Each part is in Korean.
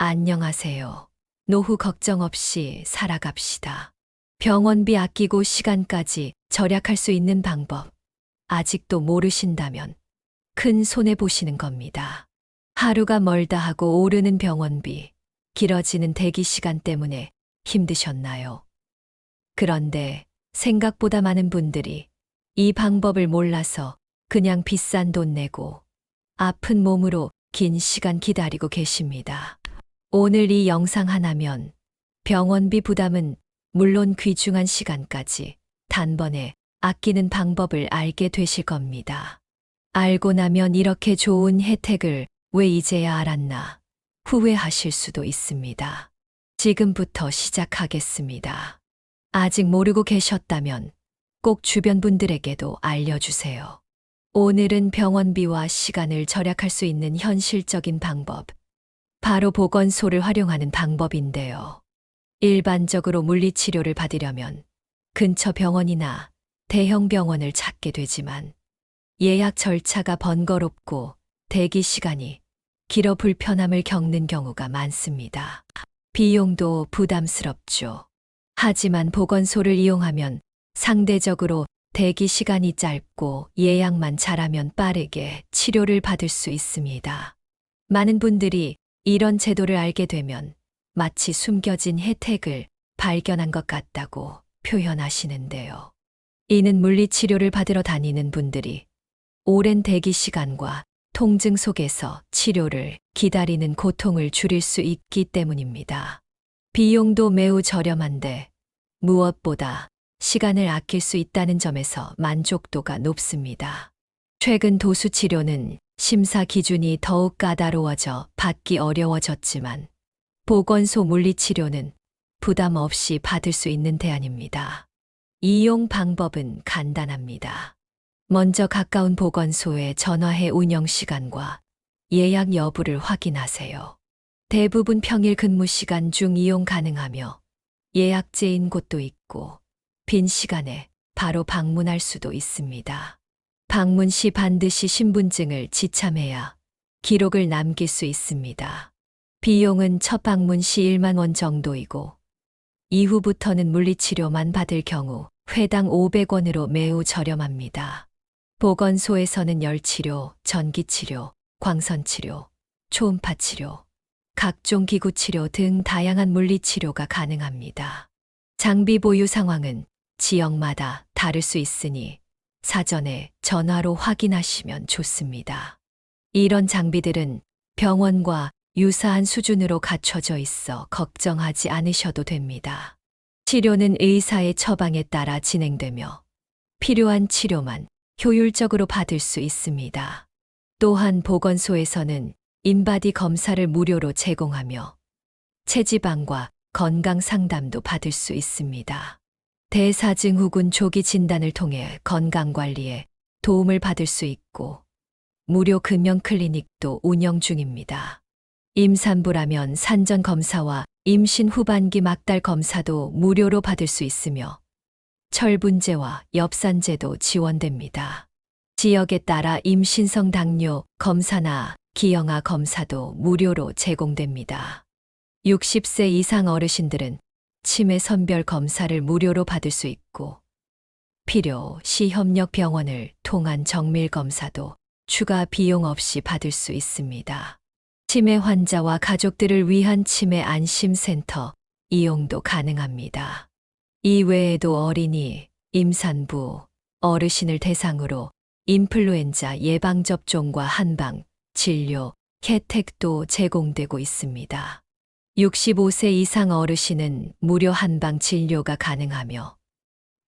안녕하세요. 노후 걱정 없이 살아갑시다. 병원비 아끼고 시간까지 절약할 수 있는 방법. 아직도 모르신다면 큰 손해 보시는 겁니다. 하루가 멀다 하고 오르는 병원비, 길어지는 대기 시간 때문에 힘드셨나요? 그런데 생각보다 많은 분들이 이 방법을 몰라서 그냥 비싼 돈 내고 아픈 몸으로 긴 시간 기다리고 계십니다. 오늘 이 영상 하나면 병원비 부담은 물론 귀중한 시간까지 단번에 아끼는 방법을 알게 되실 겁니다. 알고 나면 이렇게 좋은 혜택을 왜 이제야 알았나 후회하실 수도 있습니다. 지금부터 시작하겠습니다. 아직 모르고 계셨다면 꼭 주변 분들에게도 알려주세요. 오늘은 병원비와 시간을 절약할 수 있는 현실적인 방법, 바로 보건소를 활용하는 방법인데요. 일반적으로 물리치료를 받으려면 근처 병원이나 대형 병원을 찾게 되지만 예약 절차가 번거롭고 대기 시간이 길어 불편함을 겪는 경우가 많습니다. 비용도 부담스럽죠. 하지만 보건소를 이용하면 상대적으로 대기 시간이 짧고 예약만 잘하면 빠르게 치료를 받을 수 있습니다. 많은 분들이 이런 제도를 알게 되면 마치 숨겨진 혜택을 발견한 것 같다고 표현하시는데요. 이는 물리치료를 받으러 다니는 분들이 오랜 대기 시간과 통증 속에서 치료를 기다리는 고통을 줄일 수 있기 때문입니다. 비용도 매우 저렴한데 무엇보다 시간을 아낄 수 있다는 점에서 만족도가 높습니다. 최근 도수치료는 심사 기준이 더욱 까다로워져 받기 어려워졌지만 보건소 물리치료는 부담 없이 받을 수 있는 대안입니다. 이용 방법은 간단합니다. 먼저 가까운 보건소에 전화해 운영 시간과 예약 여부를 확인하세요. 대부분 평일 근무 시간 중 이용 가능하며 예약제인 곳도 있고 빈 시간에 바로 방문할 수도 있습니다. 방문 시 반드시 신분증을 지참해야 기록을 남길 수 있습니다. 비용은 첫 방문 시 1만 원 정도이고 이후부터는 물리치료만 받을 경우 회당 500원으로 매우 저렴합니다. 보건소에서는 열치료, 전기치료, 광선치료, 초음파치료, 각종 기구치료 등 다양한 물리치료가 가능합니다. 장비 보유 상황은 지역마다 다를 수 있으니 사전에 전화로 확인하시면 좋습니다. 이런 장비들은 병원과 유사한 수준으로 갖춰져 있어 걱정하지 않으셔도 됩니다. 치료는 의사의 처방에 따라 진행되며 필요한 치료만 효율적으로 받을 수 있습니다. 또한 보건소에서는 인바디 검사를 무료로 제공하며 체지방과 건강 상담도 받을 수 있습니다. 대사증후군 조기 진단을 통해 건강관리에 도움을 받을 수 있고 무료 금연 클리닉도 운영 중입니다. 임산부라면 산전 검사와 임신 후반기 막달 검사도 무료로 받을 수 있으며 철분제와 엽산제도 지원됩니다. 지역에 따라 임신성 당뇨 검사나 기형아 검사도 무료로 제공됩니다. 60세 이상 어르신들은 치매 선별 검사를 무료로 받을 수 있고 필요 시 협력병원을 통한 정밀 검사도 추가 비용 없이 받을 수 있습니다. 치매 환자와 가족들을 위한 치매 안심센터 이용도 가능합니다. 이외에도 어린이, 임산부, 어르신을 대상으로 인플루엔자 예방접종과 한방, 진료, 혜택도 제공되고 있습니다. 65세 이상 어르신은 무료 한방 진료가 가능하며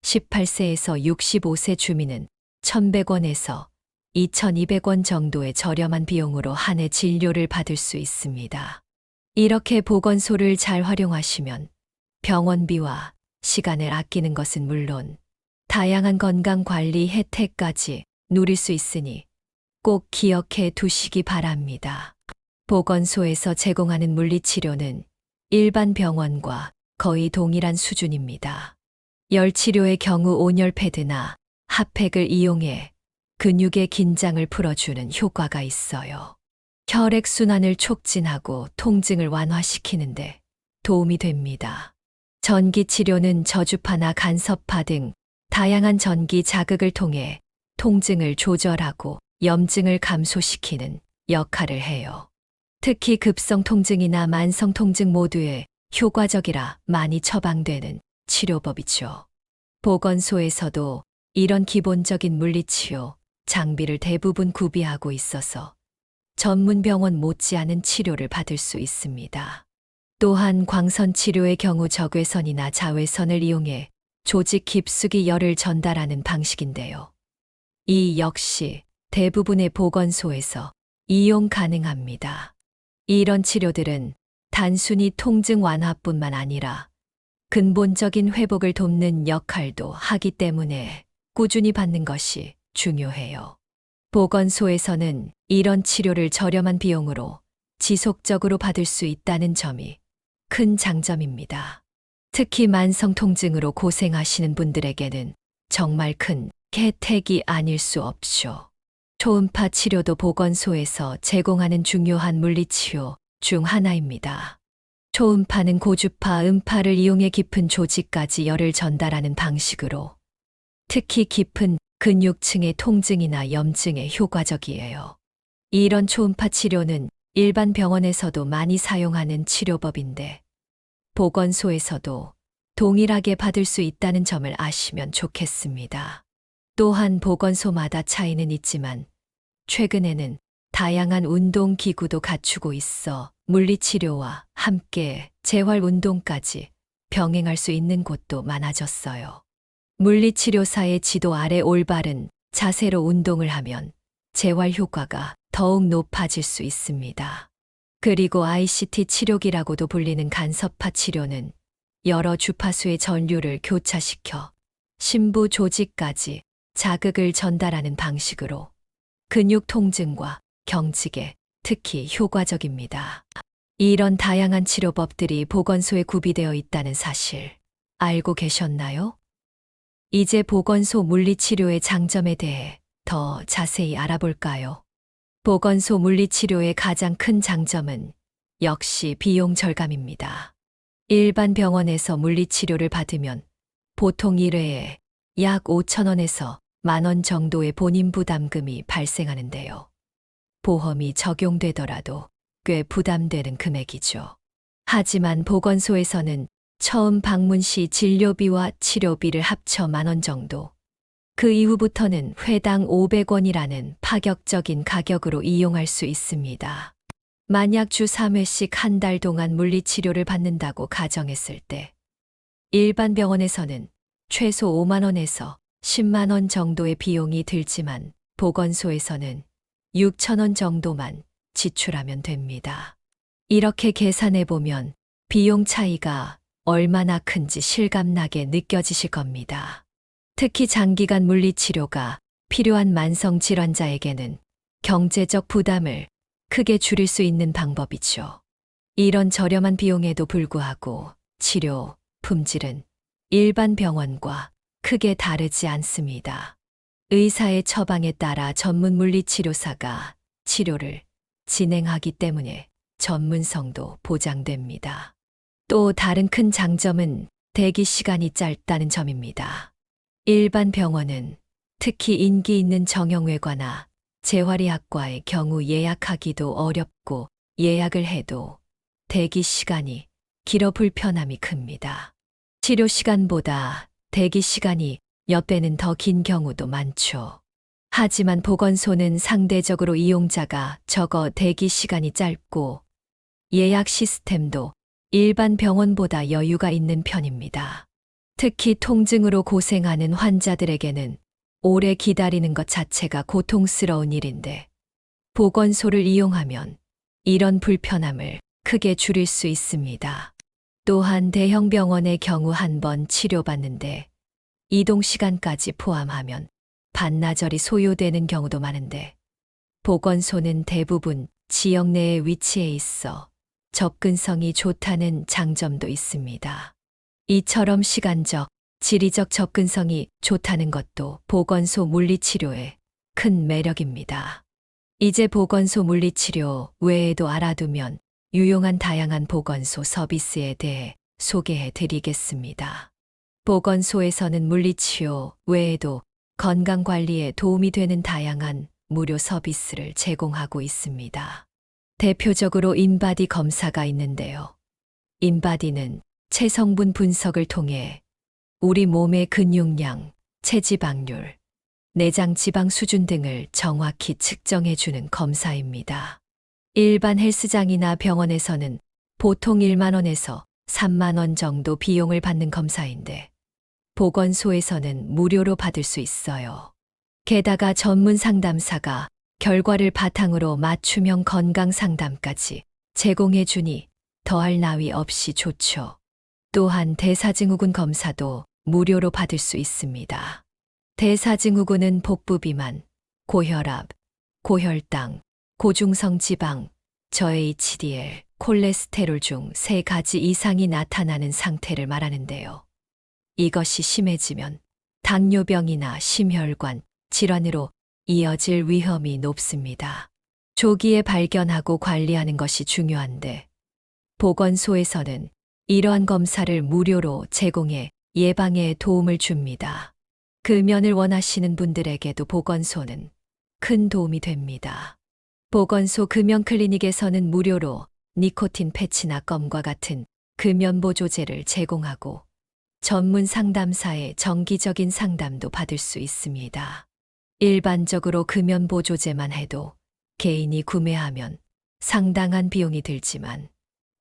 18세에서 65세 주민은 1,100원에서 2,200원 정도의 저렴한 비용으로 한 해 진료를 받을 수 있습니다. 이렇게 보건소를 잘 활용하시면 병원비와 시간을 아끼는 것은 물론 다양한 건강관리 혜택까지 누릴 수 있으니 꼭 기억해 두시기 바랍니다. 보건소에서 제공하는 물리치료는 일반 병원과 거의 동일한 수준입니다. 열치료의 경우 온열 패드나 핫팩을 이용해 근육의 긴장을 풀어주는 효과가 있어요. 혈액순환을 촉진하고 통증을 완화시키는데 도움이 됩니다. 전기 치료는 저주파나 간섭파 등 다양한 전기 자극을 통해 통증을 조절하고 염증을 감소시키는 역할을 해요. 특히 급성 통증이나 만성 통증 모두에 효과적이라 많이 처방되는 치료법이죠. 보건소에서도 이런 기본적인 물리치료 장비를 대부분 구비하고 있어서 전문 병원 못지않은 치료를 받을 수 있습니다. 또한 광선 치료의 경우 적외선이나 자외선을 이용해 조직 깊숙이 열을 전달하는 방식인데요. 이 역시 대부분의 보건소에서 이용 가능합니다. 이런 치료들은 단순히 통증 완화뿐만 아니라 근본적인 회복을 돕는 역할도 하기 때문에 꾸준히 받는 것이 중요해요. 보건소에서는 이런 치료를 저렴한 비용으로 지속적으로 받을 수 있다는 점이 큰 장점입니다. 특히 만성 통증으로 고생하시는 분들에게는 정말 큰 혜택이 아닐 수 없죠. 초음파 치료도 보건소에서 제공하는 중요한 물리치료 중 하나입니다. 초음파는 고주파 음파를 이용해 깊은 조직까지 열을 전달하는 방식으로 특히 깊은 근육층의 통증이나 염증에 효과적이에요. 이런 초음파 치료는 일반 병원에서도 많이 사용하는 치료법인데 보건소에서도 동일하게 받을 수 있다는 점을 아시면 좋겠습니다. 또한 보건소마다 차이는 있지만 최근에는 다양한 운동기구도 갖추고 있어 물리치료와 함께 재활운동까지 병행할 수 있는 곳도 많아졌어요. 물리치료사의 지도 아래 올바른 자세로 운동을 하면 재활 효과가 더욱 높아질 수 있습니다. 그리고 ICT 치료기라고도 불리는 간섭파 치료는 여러 주파수의 전류를 교차시켜 심부 조직까지 자극을 전달하는 방식으로 근육 통증과 경직에 특히 효과적입니다. 이런 다양한 치료법들이 보건소에 구비되어 있다는 사실 알고 계셨나요? 이제 보건소 물리치료의 장점에 대해 더 자세히 알아볼까요? 보건소 물리치료의 가장 큰 장점은 역시 비용 절감입니다. 일반 병원에서 물리치료를 받으면 보통 1회에 약 5,000원에서 10,000원 정도의 본인 부담금이 발생하는데요. 보험이 적용되더라도 꽤 부담되는 금액이죠. 하지만 보건소에서는 처음 방문 시 진료비와 치료비를 합쳐 10,000원 정도, 그 이후부터는 회당 500원이라는 파격적인 가격으로 이용할 수 있습니다. 만약 주 3회씩 한 달 동안 물리치료를 받는다고 가정했을 때 일반 병원에서는 최소 5만 원에서 10만 원 정도의 비용이 들지만 보건소에서는 6,000원 정도만 지출하면 됩니다. 이렇게 계산해 보면 비용 차이가 얼마나 큰지 실감나게 느껴지실 겁니다. 특히 장기간 물리치료가 필요한 만성 질환자에게는 경제적 부담을 크게 줄일 수 있는 방법이죠. 이런 저렴한 비용에도 불구하고 치료 품질은 일반 병원과 크게 다르지 않습니다. 의사의 처방에 따라 전문 물리치료사가 치료를 진행하기 때문에 전문성도 보장됩니다. 또 다른 큰 장점은 대기 시간이 짧다는 점입니다. 일반 병원은 특히 인기 있는 정형외과나 재활의학과의 경우 예약하기도 어렵고 예약을 해도 대기 시간이 길어 불편함이 큽니다. 치료 시간보다 대기 시간이 몇 배는 더 긴 경우도 많죠. 하지만 보건소는 상대적으로 이용자가 적어 대기 시간이 짧고 예약 시스템도 일반 병원보다 여유가 있는 편입니다. 특히 통증으로 고생하는 환자들에게는 오래 기다리는 것 자체가 고통스러운 일인데 보건소를 이용하면 이런 불편함을 크게 줄일 수 있습니다. 또한 대형 병원의 경우 한 번 치료받는데 이동 시간까지 포함하면 반나절이 소요되는 경우도 많은데 보건소는 대부분 지역 내에 위치해 있어 접근성이 좋다는 장점도 있습니다. 이처럼 시간적, 지리적 접근성이 좋다는 것도 보건소 물리치료의 큰 매력입니다. 이제 보건소 물리치료 외에도 알아두면 유용한 다양한 보건소 서비스에 대해 소개해 드리겠습니다. 보건소에서는 물리치료 외에도 건강관리에 도움이 되는 다양한 무료 서비스를 제공하고 있습니다. 대표적으로 인바디 검사가 있는데요. 인바디는 체성분 분석을 통해 우리 몸의 근육량, 체지방률, 내장 지방 수준 등을 정확히 측정해주는 검사입니다. 일반 헬스장이나 병원에서는 보통 1만 원에서 3만 원 정도 비용을 받는 검사인데 보건소에서는 무료로 받을 수 있어요. 게다가 전문 상담사가 결과를 바탕으로 맞춤형 건강 상담까지 제공해주니 더할 나위 없이 좋죠. 또한 대사증후군 검사도 무료로 받을 수 있습니다. 대사증후군은 복부 비만, 고혈압, 고혈당, 고중성 지방, 저HDL, 콜레스테롤 중 3가지 이상이 나타나는 상태를 말하는데요. 이것이 심해지면 당뇨병이나 심혈관 질환으로 이어질 위험이 높습니다. 조기에 발견하고 관리하는 것이 중요한데 보건소에서는 이러한 검사를 무료로 제공해 예방에 도움을 줍니다. 금연을 원하시는 분들에게도 보건소는 큰 도움이 됩니다. 보건소 금연 클리닉에서는 무료로 니코틴 패치나 껌과 같은 금연 보조제를 제공하고 전문 상담사의 정기적인 상담도 받을 수 있습니다. 일반적으로 금연 보조제만 해도 개인이 구매하면 상당한 비용이 들지만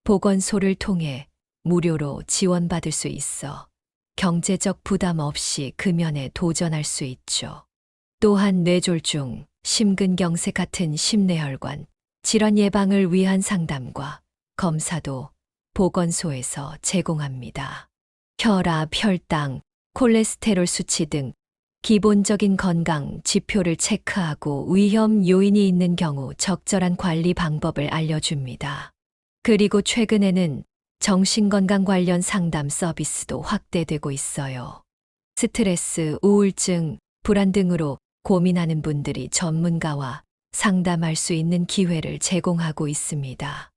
보건소를 통해 무료로 지원받을 수 있어 경제적 부담 없이 금연에 도전할 수 있죠. 또한 뇌졸중, 심근경색 같은 심뇌혈관 질환 예방을 위한 상담과 검사도 보건소에서 제공합니다. 혈압, 혈당, 콜레스테롤 수치 등 기본적인 건강 지표를 체크하고 위험 요인이 있는 경우 적절한 관리 방법을 알려줍니다. 그리고 최근에는 정신건강 관련 상담 서비스도 확대되고 있어요. 스트레스, 우울증, 불안 등으로 고민하는 분들이 전문가와 상담할 수 있는 기회를 제공하고 있습니다.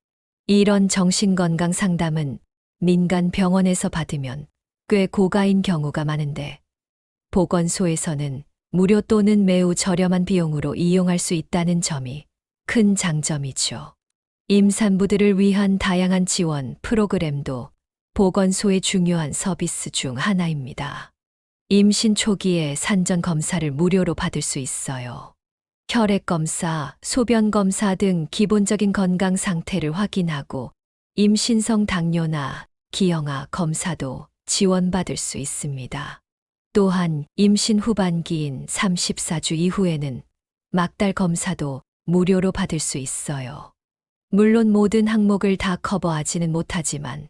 이런 정신건강 상담은 민간 병원에서 받으면 꽤 고가인 경우가 많은데 보건소에서는 무료 또는 매우 저렴한 비용으로 이용할 수 있다는 점이 큰 장점이죠. 임산부들을 위한 다양한 지원 프로그램도 보건소의 중요한 서비스 중 하나입니다. 임신 초기에 산전 검사를 무료로 받을 수 있어요. 혈액 검사, 소변 검사 등 기본적인 건강 상태를 확인하고 임신성 당뇨나 기형아 검사도 지원받을 수 있습니다. 또한 임신 후반기인 34주 이후에는 막달 검사도 무료로 받을 수 있어요. 물론 모든 항목을 다 커버하지는 못하지만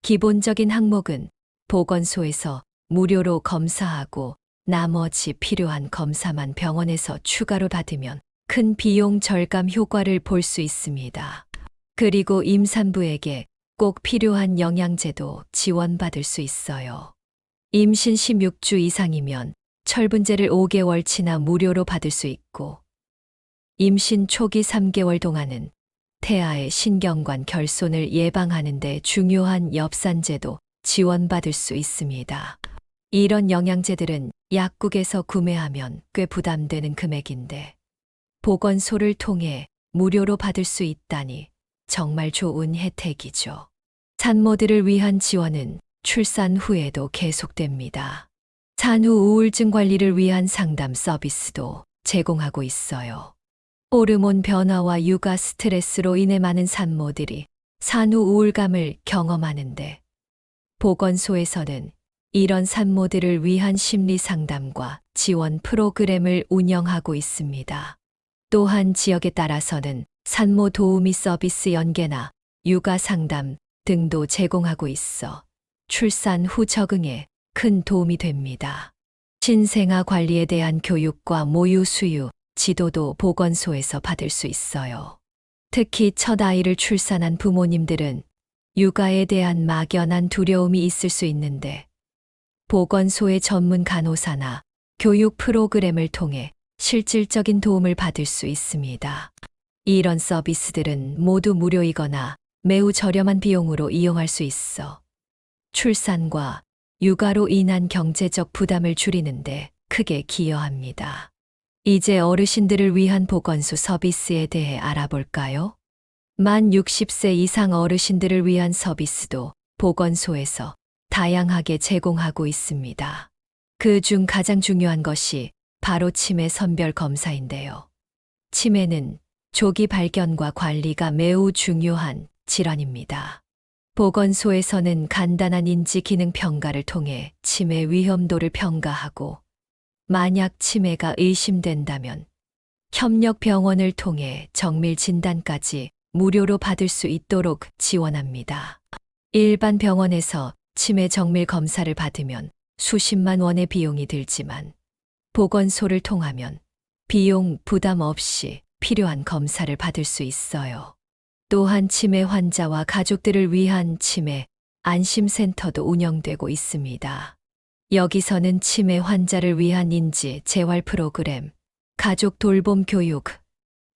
기본적인 항목은 보건소에서 무료로 검사하고 나머지 필요한 검사만 병원에서 추가로 받으면 큰 비용 절감 효과를 볼 수 있습니다. 그리고 임산부에게 꼭 필요한 영양제도 지원받을 수 있어요. 임신 16주 이상이면 철분제를 5개월치나 무료로 받을 수 있고 임신 초기 3개월 동안은 태아의 신경관 결손을 예방하는 데 중요한 엽산제도 지원받을 수 있습니다. 이런 영양제들은 약국에서 구매하면 꽤 부담되는 금액인데 보건소를 통해 무료로 받을 수 있다니 정말 좋은 혜택이죠. 산모들을 위한 지원은 출산 후에도 계속됩니다. 산후 우울증 관리를 위한 상담 서비스도 제공하고 있어요. 호르몬 변화와 육아 스트레스로 인해 많은 산모들이 산후 우울감을 경험하는데 보건소에서는 이런 산모들을 위한 심리 상담과 지원 프로그램을 운영하고 있습니다. 또한 지역에 따라서는 산모 도우미 서비스 연계나 육아 상담 등도 제공하고 있어 출산 후 적응에 큰 도움이 됩니다. 신생아 관리에 대한 교육과 모유 수유, 지도도 보건소에서 받을 수 있어요. 특히 첫 아이를 출산한 부모님들은 육아에 대한 막연한 두려움이 있을 수 있는데 보건소의 전문 간호사나 교육 프로그램을 통해 실질적인 도움을 받을 수 있습니다. 이런 서비스들은 모두 무료이거나 매우 저렴한 비용으로 이용할 수 있어 출산과 육아로 인한 경제적 부담을 줄이는데 크게 기여합니다. 이제 어르신들을 위한 보건소 서비스에 대해 알아볼까요? 만 60세 이상 어르신들을 위한 서비스도 보건소에서 다양하게 제공하고 있습니다. 그 중 가장 중요한 것이 바로 치매 선별 검사인데요. 치매는 조기 발견과 관리가 매우 중요한 질환입니다. 보건소에서는 간단한 인지 기능 평가를 통해 치매 위험도를 평가하고 만약 치매가 의심된다면 협력병원을 통해 정밀 진단까지 무료로 받을 수 있도록 지원합니다. 일반 병원에서 치매 정밀 검사를 받으면 수십만 원의 비용이 들지만 보건소를 통하면 비용 부담 없이 필요한 검사를 받을 수 있어요. 또한 치매 환자와 가족들을 위한 치매 안심센터도 운영되고 있습니다. 여기서는 치매 환자를 위한 인지 재활 프로그램, 가족 돌봄 교육,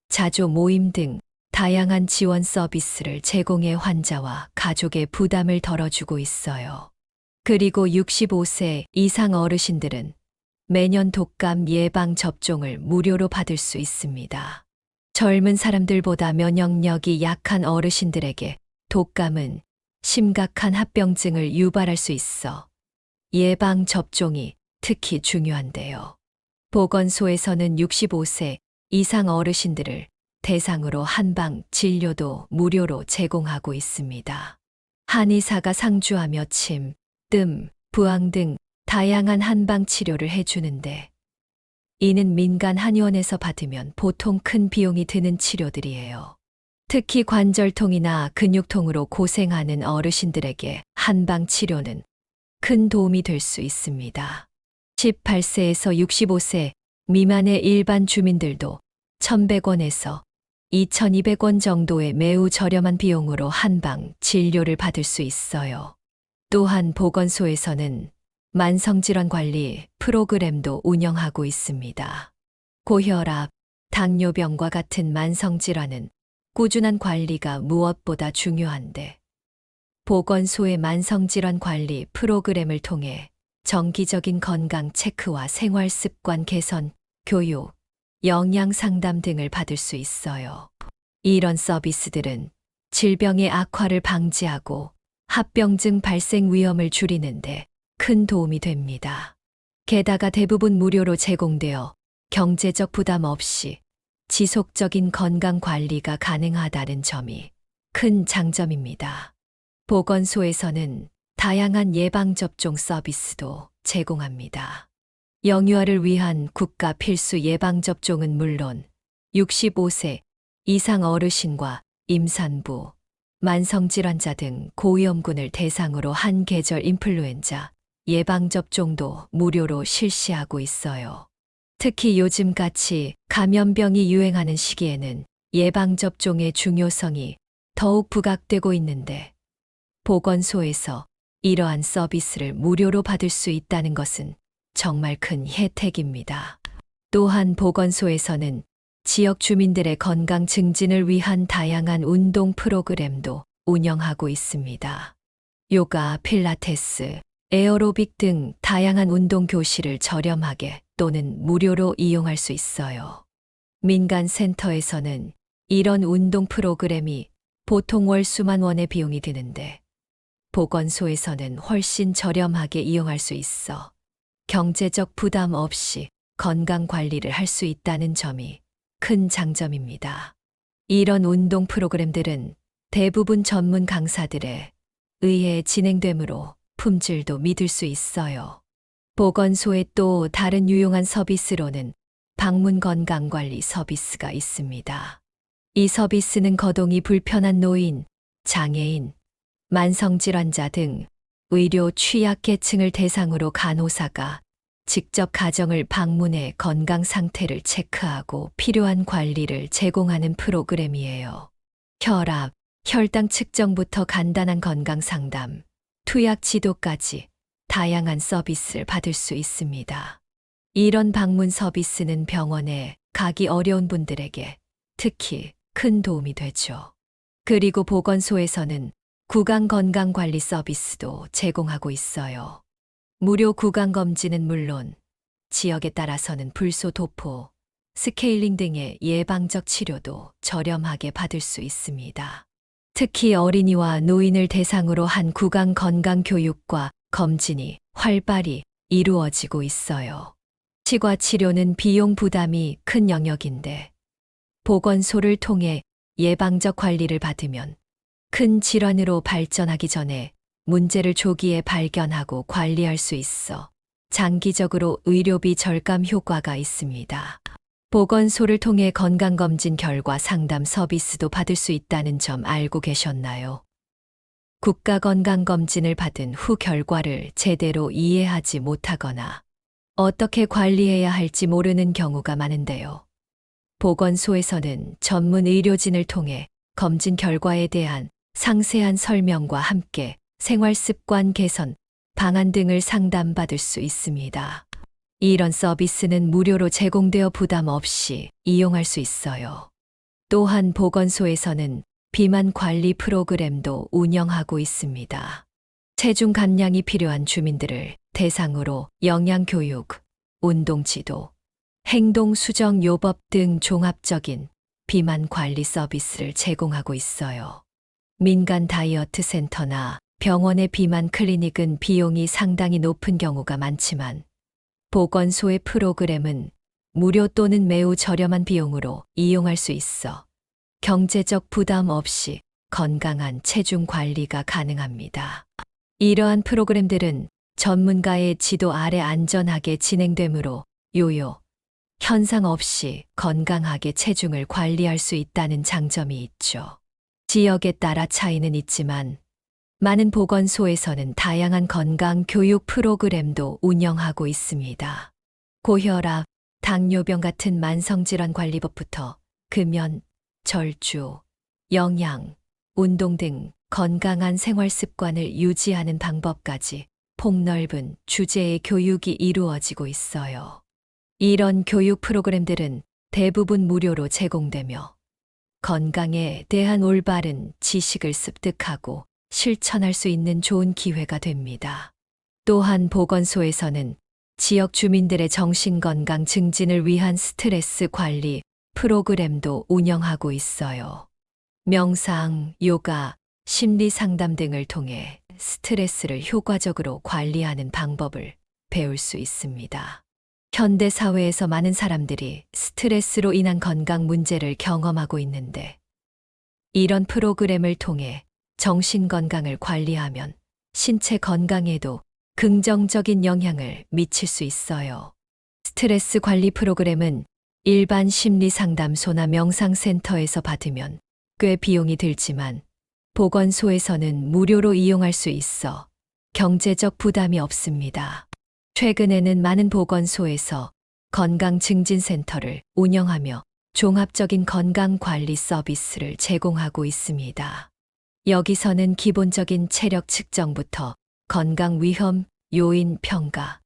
자조 모임 등 다양한 지원 서비스를 제공해 환자와 가족의 부담을 덜어주고 있어요. 그리고 65세 이상 어르신들은 매년 독감 예방 접종을 무료로 받을 수 있습니다. 젊은 사람들보다 면역력이 약한 어르신들에게 독감은 심각한 합병증을 유발할 수 있어 예방 접종이 특히 중요한데요. 보건소에서는 65세 이상 어르신들을 대상으로 한방 진료도 무료로 제공하고 있습니다. 한의사가 상주하며 침, 뜸, 부항 등 다양한 한방 치료를 해주는데 이는 민간 한의원에서 받으면 보통 큰 비용이 드는 치료들이에요. 특히 관절통이나 근육통으로 고생하는 어르신들에게 한방 치료는 큰 도움이 될 수 있습니다. 18세에서 65세 미만의 일반 주민들도 1,100원에서 2,200원 정도의 매우 저렴한 비용으로 한방 진료를 받을 수 있어요. 또한 보건소에서는 만성질환 관리 프로그램도 운영하고 있습니다. 고혈압, 당뇨병과 같은 만성질환은 꾸준한 관리가 무엇보다 중요한데 보건소의 만성질환 관리 프로그램을 통해 정기적인 건강 체크와 생활 습관 개선, 교육, 영양 상담 등을 받을 수 있어요. 이런 서비스들은 질병의 악화를 방지하고 합병증 발생 위험을 줄이는데 큰 도움이 됩니다. 게다가 대부분 무료로 제공되어 경제적 부담 없이 지속적인 건강 관리가 가능하다는 점이 큰 장점입니다. 보건소에서는 다양한 예방접종 서비스도 제공합니다. 영유아를 위한 국가 필수 예방접종은 물론 65세 이상 어르신과 임산부, 만성질환자 등 고위험군을 대상으로 한 계절 인플루엔자 예방접종도 무료로 실시하고 있어요. 특히 요즘같이 감염병이 유행하는 시기에는 예방접종의 중요성이 더욱 부각되고 있는데 보건소에서 이러한 서비스를 무료로 받을 수 있다는 것은 정말 큰 혜택입니다. 또한 보건소에서는 지역 주민들의 건강 증진을 위한 다양한 운동 프로그램도 운영하고 있습니다. 요가, 필라테스, 에어로빅 등 다양한 운동 교실을 저렴하게 또는 무료로 이용할 수 있어요. 민간 센터에서는 이런 운동 프로그램이 보통 월 수만 원의 비용이 드는데 보건소에서는 훨씬 저렴하게 이용할 수 있어 경제적 부담 없이 건강 관리를 할 수 있다는 점이 큰 장점입니다. 이런 운동 프로그램들은 대부분 전문 강사들에 의해 진행되므로 품질도 믿을 수 있어요. 보건소의 또 다른 유용한 서비스로는 방문 건강관리 서비스가 있습니다. 이 서비스는 거동이 불편한 노인, 장애인, 만성질환자 등 의료 취약계층을 대상으로 간호사가 직접 가정을 방문해 건강 상태를 체크하고 필요한 관리를 제공하는 프로그램이에요. 혈압, 혈당 측정부터 간단한 건강 상담, 투약 지도까지 다양한 서비스를 받을 수 있습니다. 이런 방문 서비스는 병원에 가기 어려운 분들에게 특히 큰 도움이 되죠. 그리고 보건소에서는 구강 건강 관리 서비스도 제공하고 있어요. 무료 구강 검진은 물론 지역에 따라서는 불소 도포, 스케일링 등의 예방적 치료도 저렴하게 받을 수 있습니다. 특히 어린이와 노인을 대상으로 한 구강 건강 교육과 검진이 활발히 이루어지고 있어요. 치과 치료는 비용 부담이 큰 영역인데 보건소를 통해 예방적 관리를 받으면 큰 질환으로 발전하기 전에 문제를 조기에 발견하고 관리할 수 있어 장기적으로 의료비 절감 효과가 있습니다. 보건소를 통해 건강검진 결과 상담 서비스도 받을 수 있다는 점 알고 계셨나요? 국가건강검진을 받은 후 결과를 제대로 이해하지 못하거나 어떻게 관리해야 할지 모르는 경우가 많은데요. 보건소에서는 전문 의료진을 통해 검진 결과에 대한 상세한 설명과 함께 생활습관 개선, 방안 등을 상담받을 수 있습니다. 이런 서비스는 무료로 제공되어 부담 없이 이용할 수 있어요. 또한 보건소에서는 비만 관리 프로그램도 운영하고 있습니다. 체중 감량이 필요한 주민들을 대상으로 영양교육, 운동지도, 행동수정요법 등 종합적인 비만 관리 서비스를 제공하고 있어요. 민간 다이어트 센터나 병원의 비만 클리닉은 비용이 상당히 높은 경우가 많지만 보건소의 프로그램은 무료 또는 매우 저렴한 비용으로 이용할 수 있어 경제적 부담 없이 건강한 체중 관리가 가능합니다. 이러한 프로그램들은 전문가의 지도 아래 안전하게 진행되므로 요요, 현상 없이 건강하게 체중을 관리할 수 있다는 장점이 있죠. 지역에 따라 차이는 있지만 많은 보건소에서는 다양한 건강 교육 프로그램도 운영하고 있습니다. 고혈압, 당뇨병 같은 만성질환 관리법부터 금연, 절주, 영양, 운동 등 건강한 생활 습관을 유지하는 방법까지 폭넓은 주제의 교육이 이루어지고 있어요. 이런 교육 프로그램들은 대부분 무료로 제공되며 건강에 대한 올바른 지식을 습득하고 실천할 수 있는 좋은 기회가 됩니다. 또한 보건소에서는 지역 주민들의 정신건강 증진을 위한 스트레스 관리 프로그램도 운영하고 있어요. 명상, 요가, 심리 상담 등을 통해 스트레스를 효과적으로 관리하는 방법을 배울 수 있습니다. 현대 사회에서 많은 사람들이 스트레스로 인한 건강 문제를 경험하고 있는데 이런 프로그램을 통해 정신 건강을 관리하면 신체 건강에도 긍정적인 영향을 미칠 수 있어요. 스트레스 관리 프로그램은 일반 심리 상담소나 명상센터에서 받으면 꽤 비용이 들지만 보건소에서는 무료로 이용할 수 있어 경제적 부담이 없습니다. 최근에는 많은 보건소에서 건강증진센터를 운영하며 종합적인 건강관리 서비스를 제공하고 있습니다. 여기서는 기본적인 체력 측정부터 건강 위험 요인 평가,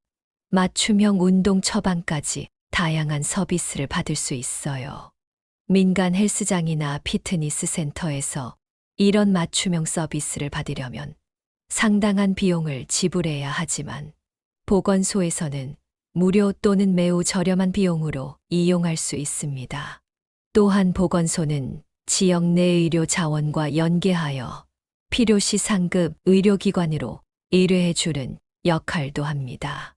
맞춤형 운동 처방까지 다양한 서비스를 받을 수 있어요. 민간 헬스장이나 피트니스 센터에서 이런 맞춤형 서비스를 받으려면 상당한 비용을 지불해야 하지만 보건소에서는 무료 또는 매우 저렴한 비용으로 이용할 수 있습니다. 또한 보건소는 지역 내 의료 자원과 연계하여 필요시 상급 의료기관으로 의뢰해 주는 역할도 합니다.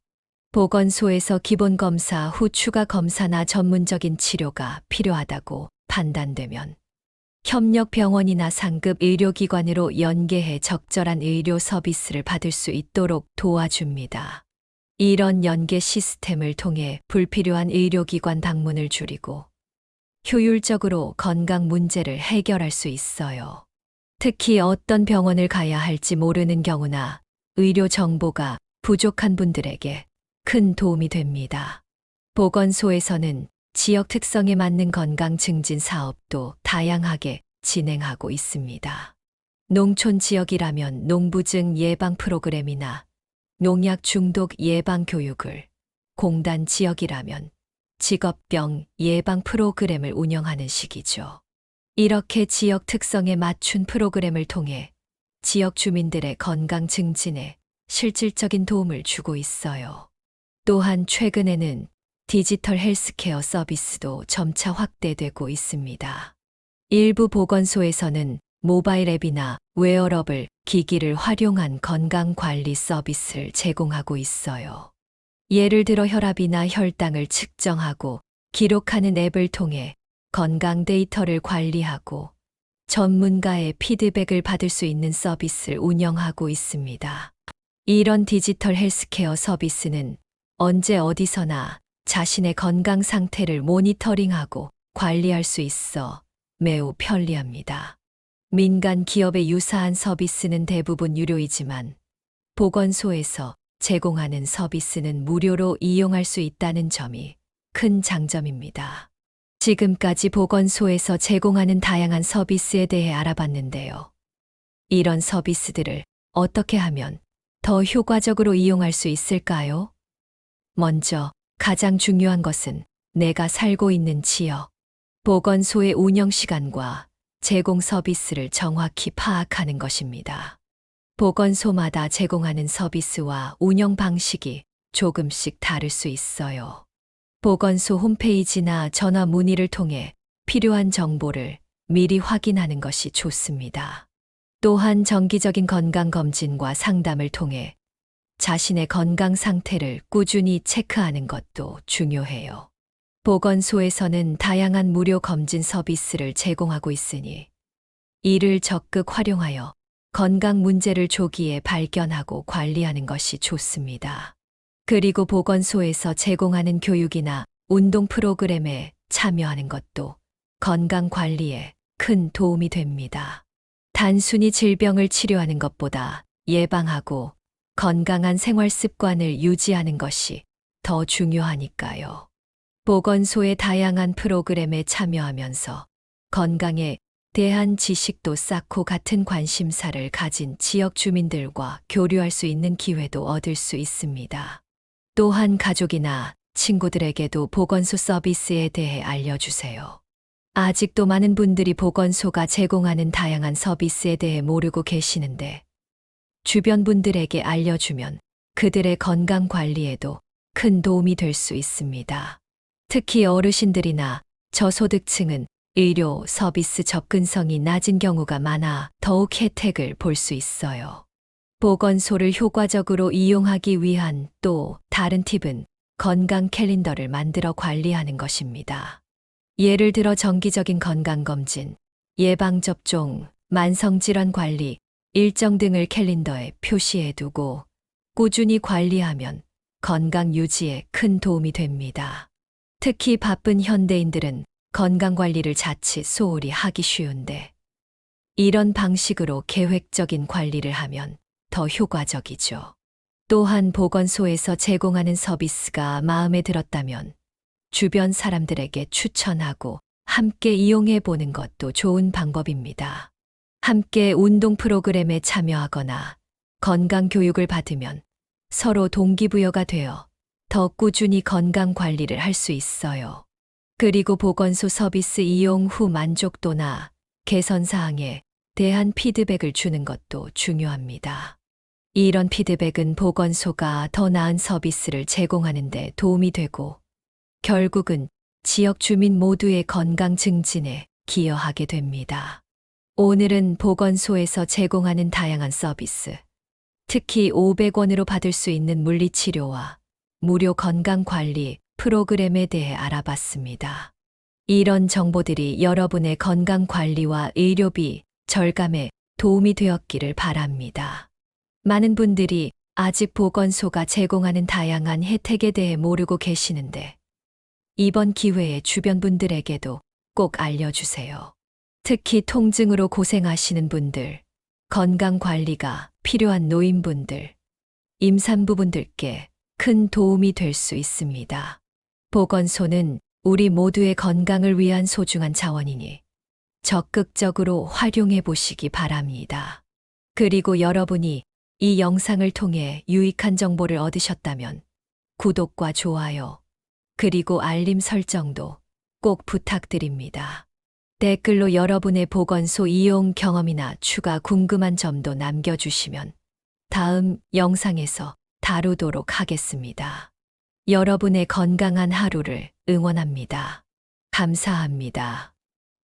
보건소에서 기본검사 후 추가 검사나 전문적인 치료가 필요하다고 판단되면 협력병원이나 상급 의료기관으로 연계해 적절한 의료 서비스를 받을 수 있도록 도와줍니다. 이런 연계 시스템을 통해 불필요한 의료기관 방문을 줄이고 효율적으로 건강 문제를 해결할 수 있어요. 특히 어떤 병원을 가야 할지 모르는 경우나 의료 정보가 부족한 분들에게 큰 도움이 됩니다. 보건소에서는 지역 특성에 맞는 건강 증진 사업도 다양하게 진행하고 있습니다. 농촌 지역이라면 농부증 예방 프로그램이나 농약 중독 예방 교육을, 공단 지역이라면 직업병 예방 프로그램을 운영하는 시기죠. 이렇게 지역 특성에 맞춘 프로그램을 통해 지역 주민들의 건강 증진에 실질적인 도움을 주고 있어요. 또한 최근에는 디지털 헬스케어 서비스도 점차 확대되고 있습니다. 일부 보건소에서는 모바일 앱이나 웨어러블 기기를 활용한 건강관리 서비스를 제공하고 있어요. 예를 들어 혈압이나 혈당을 측정하고 기록하는 앱을 통해 건강 데이터를 관리하고 전문가의 피드백을 받을 수 있는 서비스를 운영하고 있습니다. 이런 디지털 헬스케어 서비스는 언제 어디서나 자신의 건강 상태를 모니터링하고 관리할 수 있어 매우 편리합니다. 민간 기업의 유사한 서비스는 대부분 유료이지만 보건소에서 제공하는 서비스는 무료로 이용할 수 있다는 점이 큰 장점입니다. 지금까지 보건소에서 제공하는 다양한 서비스에 대해 알아봤는데요. 이런 서비스들을 어떻게 하면 더 효과적으로 이용할 수 있을까요? 먼저 가장 중요한 것은 내가 살고 있는 지역, 보건소의 운영 시간과 제공 서비스를 정확히 파악하는 것입니다. 보건소마다 제공하는 서비스와 운영 방식이 조금씩 다를 수 있어요. 보건소 홈페이지나 전화 문의를 통해 필요한 정보를 미리 확인하는 것이 좋습니다. 또한 정기적인 건강검진과 상담을 통해 자신의 건강 상태를 꾸준히 체크하는 것도 중요해요. 보건소에서는 다양한 무료 검진 서비스를 제공하고 있으니 이를 적극 활용하여 건강 문제를 조기에 발견하고 관리하는 것이 좋습니다. 그리고 보건소에서 제공하는 교육이나 운동 프로그램에 참여하는 것도 건강 관리에 큰 도움이 됩니다. 단순히 질병을 치료하는 것보다 예방하고 건강한 생활 습관을 유지하는 것이 더 중요하니까요. 보건소의 다양한 프로그램에 참여하면서 건강에 대한 지식도 쌓고 같은 관심사를 가진 지역 주민들과 교류할 수 있는 기회도 얻을 수 있습니다. 또한 가족이나 친구들에게도 보건소 서비스에 대해 알려주세요. 아직도 많은 분들이 보건소가 제공하는 다양한 서비스에 대해 모르고 계시는데 주변 분들에게 알려주면 그들의 건강 관리에도 큰 도움이 될 수 있습니다. 특히 어르신들이나 저소득층은 의료 서비스 접근성이 낮은 경우가 많아 더욱 혜택을 볼 수 있어요. 보건소를 효과적으로 이용하기 위한 또 다른 팁은 건강 캘린더를 만들어 관리하는 것입니다. 예를 들어 정기적인 건강검진, 예방접종, 만성질환 관리, 일정 등을 캘린더에 표시해 두고 꾸준히 관리하면 건강 유지에 큰 도움이 됩니다. 특히 바쁜 현대인들은 건강관리를 자칫 소홀히 하기 쉬운데 이런 방식으로 계획적인 관리를 하면 더 효과적이죠. 또한 보건소에서 제공하는 서비스가 마음에 들었다면 주변 사람들에게 추천하고 함께 이용해 보는 것도 좋은 방법입니다. 함께 운동 프로그램에 참여하거나 건강 교육을 받으면 서로 동기부여가 되어 더 꾸준히 건강 관리를 할 수 있어요. 그리고 보건소 서비스 이용 후 만족도나 개선 사항에 대한 피드백을 주는 것도 중요합니다. 이런 피드백은 보건소가 더 나은 서비스를 제공하는 데 도움이 되고 결국은 지역 주민 모두의 건강 증진에 기여하게 됩니다. 오늘은 보건소에서 제공하는 다양한 서비스, 특히 500원으로 받을 수 있는 물리치료와 무료 건강관리 프로그램에 대해 알아봤습니다. 이런 정보들이 여러분의 건강관리와 의료비 절감에 도움이 되었기를 바랍니다. 많은 분들이 아직 보건소가 제공하는 다양한 혜택에 대해 모르고 계시는데 이번 기회에 주변 분들에게도 꼭 알려주세요. 특히 통증으로 고생하시는 분들, 건강관리가 필요한 노인분들, 임산부분들께 큰 도움이 될 수 있습니다. 보건소는 우리 모두의 건강을 위한 소중한 자원이니 적극적으로 활용해 보시기 바랍니다. 그리고 여러분이 이 영상을 통해 유익한 정보를 얻으셨다면 구독과 좋아요, 그리고 알림 설정도 꼭 부탁드립니다. 댓글로 여러분의 보건소 이용 경험이나 추가 궁금한 점도 남겨주시면 다음 영상에서 다루도록 하겠습니다. 여러분의 건강한 하루를 응원합니다. 감사합니다.